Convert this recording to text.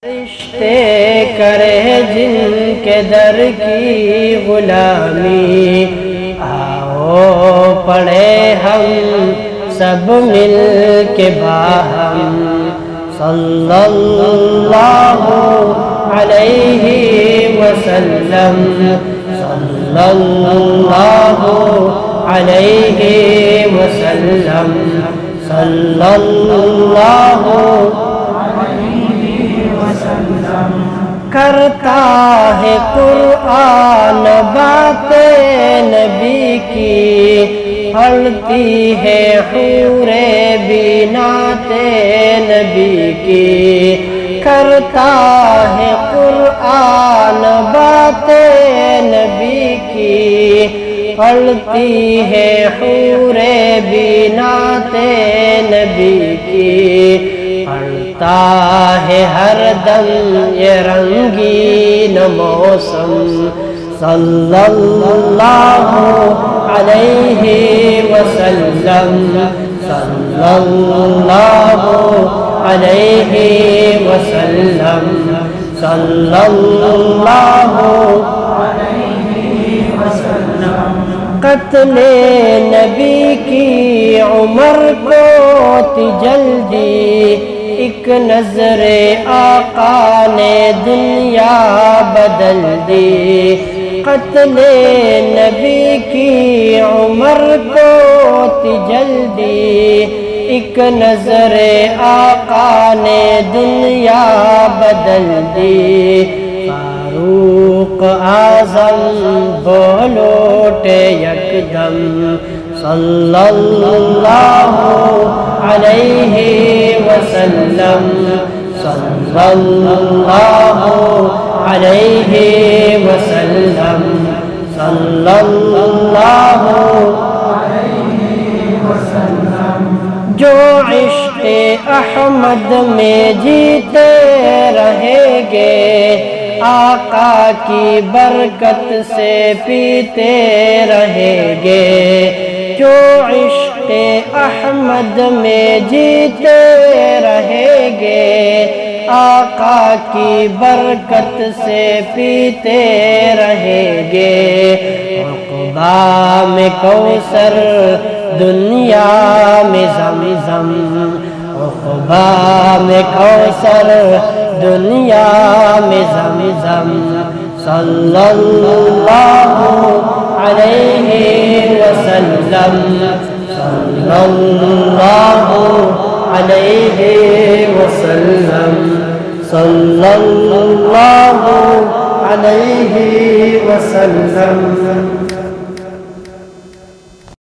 رشتے کرے جن کے در کی غلامی، آؤ پڑھے ہم سب مل کے باہم صلی اللہ علیہ وسلم، صلی اللہ علیہ وسلم، صلی اللہ کرتا ہے قرآن باتیں نبی کی، پڑھتی ہے حور بینات نبی کی، کرتا ہے قرآن باتیں نبی کی، پڑھتی ہے حور بینات نبی کی، پڑھتا ہے ہر دم یہ رنگین موسم صلی اللہ علیہ وسلم، صلی اللہ علیہ وسلم، صلی اللہ علیہ وسلم۔ قتل نبی کی عمر کو تھی جلدی، ایک نظر آقا نے دنیا بدل دی، قتل نبی کی عمر کو تھی جلدی، ایک نظر آقا نے دنیا بدل دی، فاروق اعظم بولو اٹھے یکدم صلی اللہ علیہ وسلم، صلی اللہ علیہ وسلم، صلی اللہ علیہ وسلم۔ جو عشق احمد میں جیتے رہیں گے، آقا کی برکت سے پیتے رہیں گے، جو عشق احمد میں جیتے رہیں گے، آقا کی برکت سے پیتے رہیں گے، عقبہ میں کوثر دنیا میں زمزم، عقبہ میں کوثر دنیا میں زمزم، صلی اللہ علیہ وسلم، صلی اللہ علیہ وسلم، صلی اللہ علیہ وسلم۔